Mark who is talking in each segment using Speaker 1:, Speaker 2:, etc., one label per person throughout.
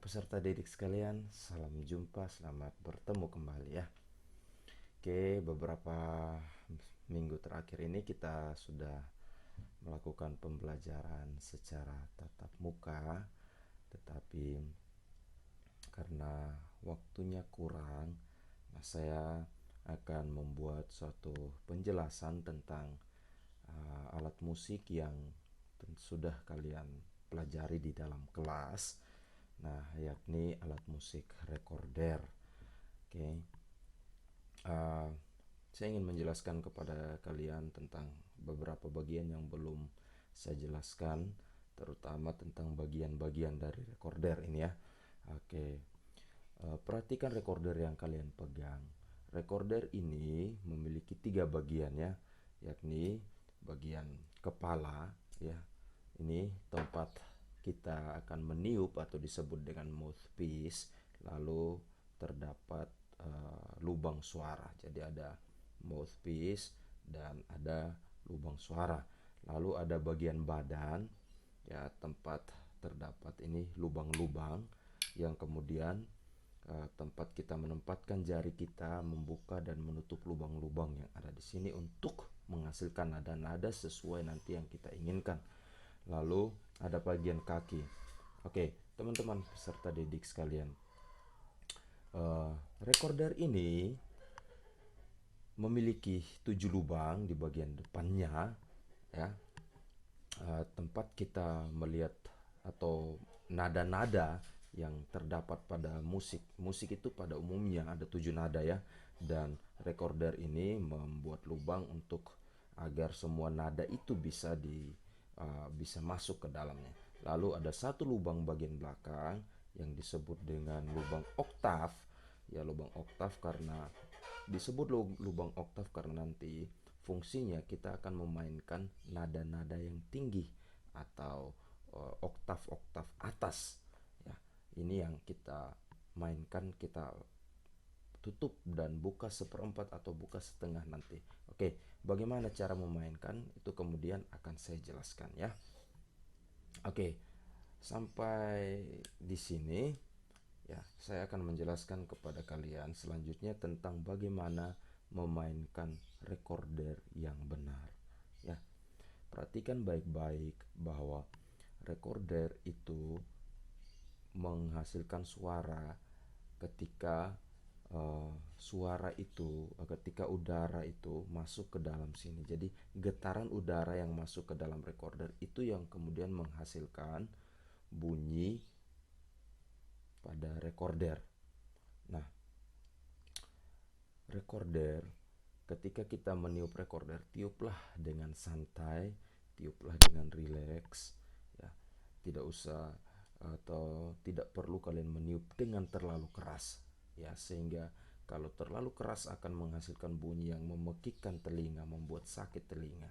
Speaker 1: peserta didik sekalian, salam jumpa, selamat bertemu kembali ya. Oke, beberapa minggu terakhir ini kita sudah melakukan pembelajaran secara tatap muka, tetapi karena waktunya kurang, saya akan membuat suatu penjelasan tentang alat musik yang sudah kalian pelajari di dalam kelas. Nah, yakni alat musik recorder. Oke, saya ingin menjelaskan kepada kalian tentang beberapa bagian yang belum saya jelaskan, terutama tentang bagian-bagian dari recorder ini ya. Oke, perhatikan recorder yang kalian pegang. Recorder ini memiliki 3 bagian ya, yakni bagian kepala ya. Ini tempat kita akan meniup atau disebut dengan mouthpiece. Lalu terdapat lubang suara. Jadi ada mouthpiece dan ada lubang suara. Lalu ada bagian badan ya, tempat terdapat ini lubang-lubang yang kemudian tempat kita menempatkan jari kita membuka dan menutup lubang-lubang yang ada di sini untuk menghasilkan nada-nada sesuai nanti yang kita inginkan. Lalu ada bagian kaki. Oke, teman-teman peserta didik sekalian, recorder ini memiliki 7 lubang di bagian depannya ya. Tempat kita melihat atau nada-nada yang terdapat pada musik. Musik itu pada umumnya ada 7 nada ya, dan recorder ini membuat lubang untuk agar semua nada itu bisa masuk ke dalamnya. Lalu ada satu lubang bagian belakang yang disebut dengan lubang oktav. Ya, lubang oktav karena disebut lubang oktav karena nanti fungsinya kita akan memainkan nada-nada yang tinggi atau oktav-oktav atas ya. Ini yang kita mainkan, kita tutup dan buka seperempat atau buka setengah nanti. Oke, bagaimana cara memainkan itu kemudian akan saya jelaskan ya. Oke, sampai di sini ya, saya akan menjelaskan kepada kalian selanjutnya tentang bagaimana memainkan recorder yang benar ya. Perhatikan baik-baik bahwa recorder itu menghasilkan suara ketika ketika udara itu masuk ke dalam sini. Jadi getaran udara yang masuk ke dalam recorder itu yang kemudian menghasilkan bunyi pada recorder. Nah, recorder, ketika kita meniup recorder, tiuplah dengan santai, tiuplah dengan rileks ya. Tidak usah atau tidak perlu kalian meniup dengan terlalu keras ya, sehingga kalau terlalu keras akan menghasilkan bunyi yang memekikkan telinga, membuat sakit telinga.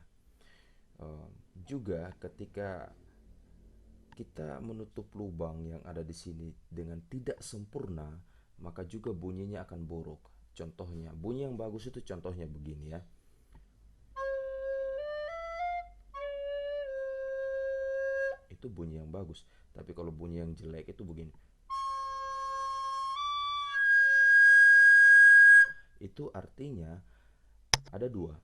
Speaker 1: Juga ketika kita menutup lubang yang ada di sini dengan tidak sempurna, maka juga bunyinya akan buruk. Contohnya, bunyi yang bagus itu contohnya begini ya. Itu bunyi yang bagus. Tapi kalau bunyi yang jelek itu begini. Itu artinya ada dua.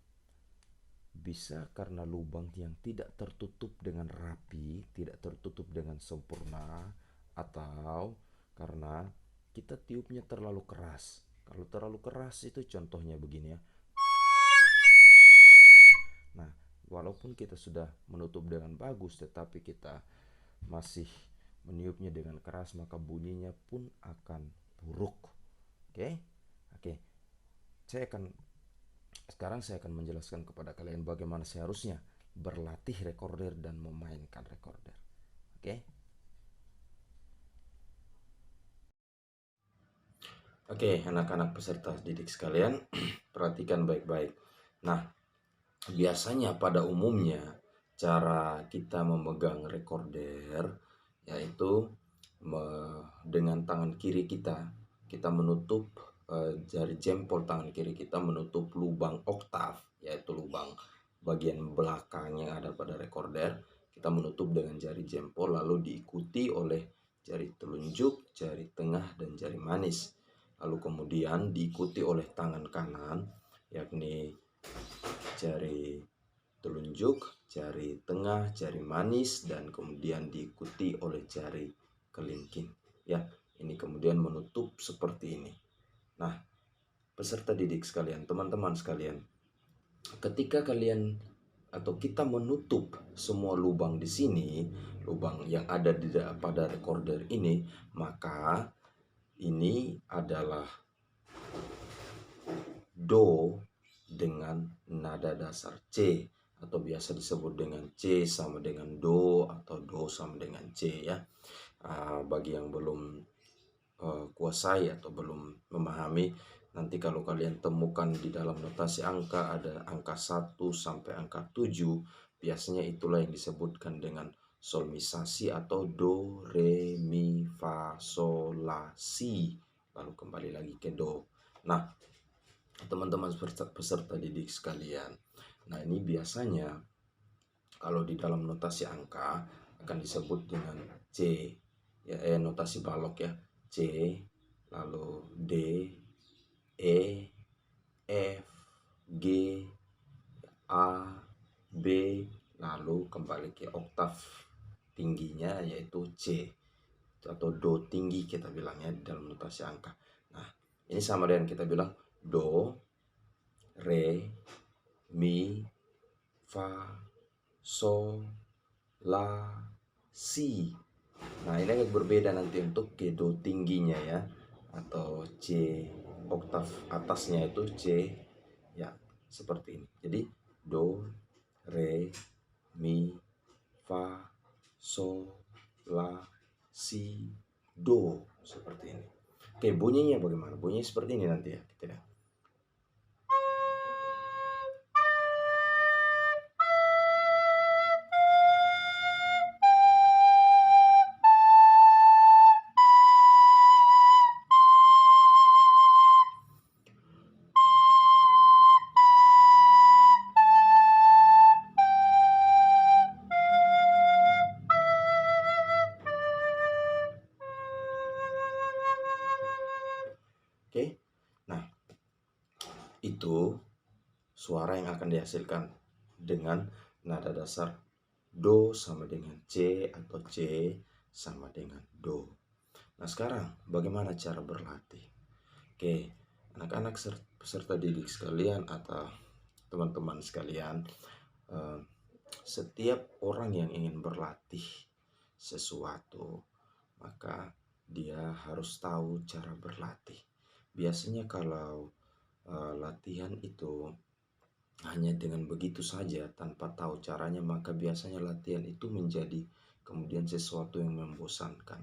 Speaker 1: Bisa karena lubang yang tidak tertutup dengan rapi, tidak tertutup dengan sempurna, atau karena kita tiupnya terlalu keras. Kalau terlalu keras itu contohnya begini ya. Nah, walaupun kita sudah menutup dengan bagus, tetapi kita masih meniupnya dengan keras, maka bunyinya pun akan buruk. Oke? Oke. Sekarang saya akan menjelaskan kepada kalian bagaimana seharusnya berlatih recorder dan memainkan recorder. Oke? Oke, anak-anak peserta didik sekalian, perhatikan baik-baik. Nah, biasanya pada umumnya cara kita memegang recorder yaitu dengan tangan kiri kita menutup jari jempol tangan kiri kita menutup lubang oktav, yaitu lubang bagian belakang yang ada pada recorder. Kita menutup dengan jari jempol, lalu diikuti oleh jari telunjuk, jari tengah, dan jari manis. Lalu kemudian diikuti oleh tangan kanan, yakni jari telunjuk, jari tengah, jari manis, dan kemudian diikuti oleh jari kelingking. Ya, ini kemudian menutup seperti ini. Nah, peserta didik sekalian, teman-teman sekalian, ketika kalian atau kita menutup semua lubang di sini, lubang yang ada pada recorder ini, maka ini adalah do dengan nada dasar C, atau biasa disebut dengan C sama dengan do atau do sama dengan C ya. Bagi yang belum kuasai atau belum memahami, nanti kalau kalian temukan di dalam notasi angka ada angka 1 sampai angka 7, biasanya itulah yang disebutkan dengan solmisasi atau do, re, mi, fa, sol, la, si, lalu kembali lagi ke do. Nah, teman-teman peserta didik sekalian, nah ini biasanya kalau di dalam notasi angka akan disebut dengan C ya, notasi balok ya, C, lalu D, E, F, G, A, B, lalu kembali ke oktav tingginya yaitu C atau do tinggi kita bilangnya di dalam notasi angka. Nah, ini sama dengan kita bilang do, re, mi, fa, sol, la, si. Nah, ini agak berbeda nanti untuk ke do tingginya ya, atau C oktav atasnya itu C ya, seperti ini. Jadi do, re, mi, fa, sol, la, si, do, seperti ini. Oke, bunyinya bagaimana? Bunyinya seperti ini nanti ya, kita lihat. Oke, nah itu suara yang akan dihasilkan dengan nada dasar do sama dengan C atau C sama dengan do. Nah, sekarang bagaimana cara berlatih? Oke, anak-anak peserta didik sekalian atau teman-teman sekalian, setiap orang yang ingin berlatih sesuatu, maka dia harus tahu cara berlatih. Biasanya kalau latihan itu hanya dengan begitu saja tanpa tahu caranya, maka biasanya latihan itu menjadi kemudian sesuatu yang membosankan.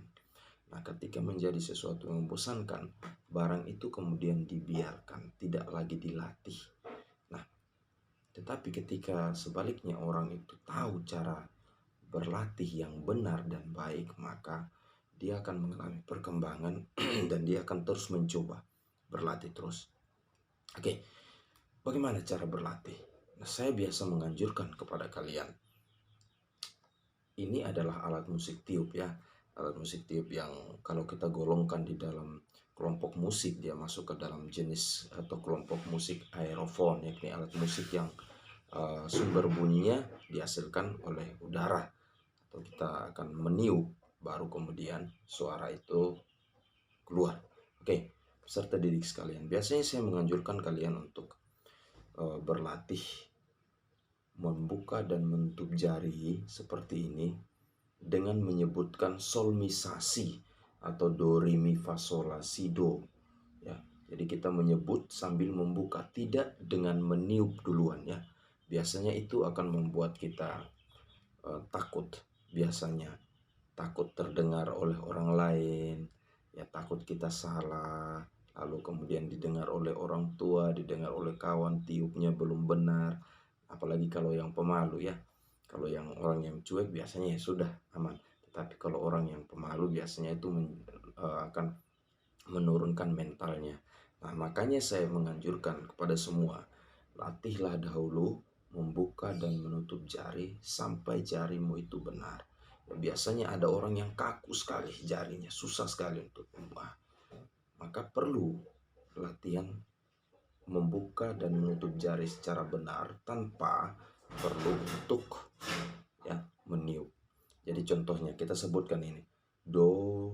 Speaker 1: Nah, ketika menjadi sesuatu yang membosankan, barang itu kemudian dibiarkan, tidak lagi dilatih. Nah, tetapi ketika sebaliknya orang itu tahu cara berlatih yang benar dan baik, maka dia akan mengalami perkembangan dan dia akan terus mencoba berlatih terus. Oke, bagaimana cara berlatih? Nah, saya biasa menganjurkan kepada kalian, ini adalah alat musik tiup ya. Alat musik tiup yang kalau kita golongkan di dalam kelompok musik, dia masuk ke dalam jenis atau kelompok musik aerofon, yakni alat musik yang sumber bunyinya dihasilkan oleh udara, atau kita akan meniup baru kemudian suara itu keluar. Oke, peserta didik sekalian, biasanya saya menganjurkan kalian untuk berlatih membuka dan menutup jari seperti ini dengan menyebutkan solmisasi atau do, re, mi, fa, sol, la, si, do ya. Jadi kita menyebut sambil membuka, tidak dengan meniup duluan ya. Biasanya itu akan membuat kita takut, biasanya takut terdengar oleh orang lain ya, takut kita salah, lalu kemudian didengar oleh orang tua, didengar oleh kawan, tiupnya belum benar, apalagi kalau yang pemalu ya. Kalau yang orang yang cuek biasanya ya sudah aman, tetapi kalau orang yang pemalu biasanya itu akan menurunkan mentalnya. Nah, makanya saya menganjurkan kepada semua, latihlah dahulu membuka dan menutup jari sampai jarimu itu benar. Biasanya ada orang yang kaku sekali jarinya, susah sekali untuk maka perlu latihan membuka dan menutup jari secara benar tanpa perlu untuk ya meniup. Jadi contohnya kita sebutkan ini: do,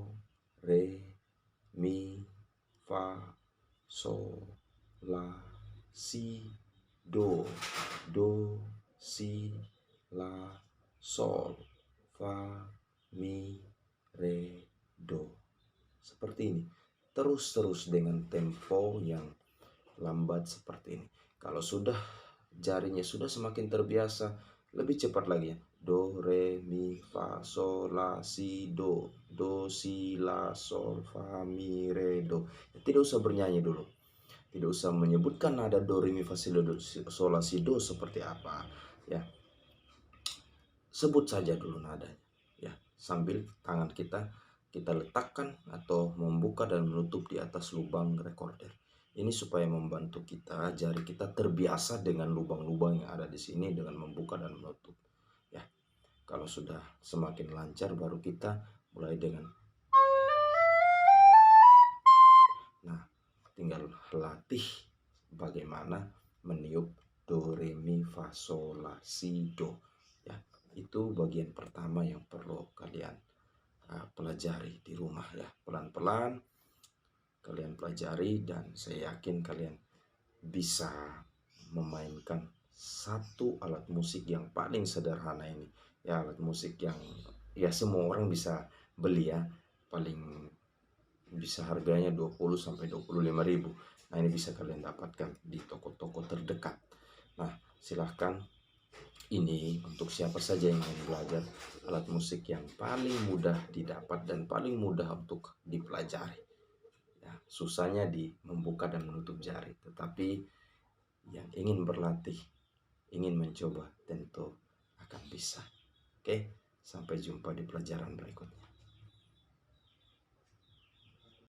Speaker 1: re, mi, fa, sol, la, si, do, do, si, la, sol, fa, mi, re, do. Seperti ini. Terus-terus dengan tempo yang lambat seperti ini. Kalau sudah jarinya sudah semakin terbiasa, lebih cepat lagi ya. Do, re, mi, fa, sol, la, si, do. Do, si, la, sol, fa, mi, re, do. Tidak usah bernyanyi dulu. Tidak usah menyebutkan nada do, re, mi, fa, si, do, sol, la, si, do seperti apa. Ya, sebut saja dulu nadanya. Ya, sambil tangan kita letakkan atau membuka dan menutup di atas lubang recorder. Ini supaya membantu kita, jari kita terbiasa dengan lubang-lubang yang ada di sini dengan membuka dan menutup. Ya, kalau sudah semakin lancar baru kita mulai dengan. Nah, tinggal latih bagaimana meniup do, re, mi, fa, sol, la, si, do. Ya, itu bagian pertama yang perlu kalian pelajari di rumah ya. Pelan-pelan kalian pelajari dan saya yakin kalian bisa memainkan satu alat musik yang paling sederhana ini. Ya, alat musik yang ya semua orang bisa beli ya. Paling bisa harganya 20 sampai 25 ribu. Nah, ini bisa kalian dapatkan di toko-toko terdekat. Nah, silahkan, ini untuk siapa saja yang ingin belajar alat musik yang paling mudah didapat dan paling mudah untuk dipelajari. Ya, susahnya di membuka dan menutup jari, tetapi yang ingin berlatih, ingin mencoba, tentu akan bisa. Oke, sampai jumpa di pelajaran berikutnya.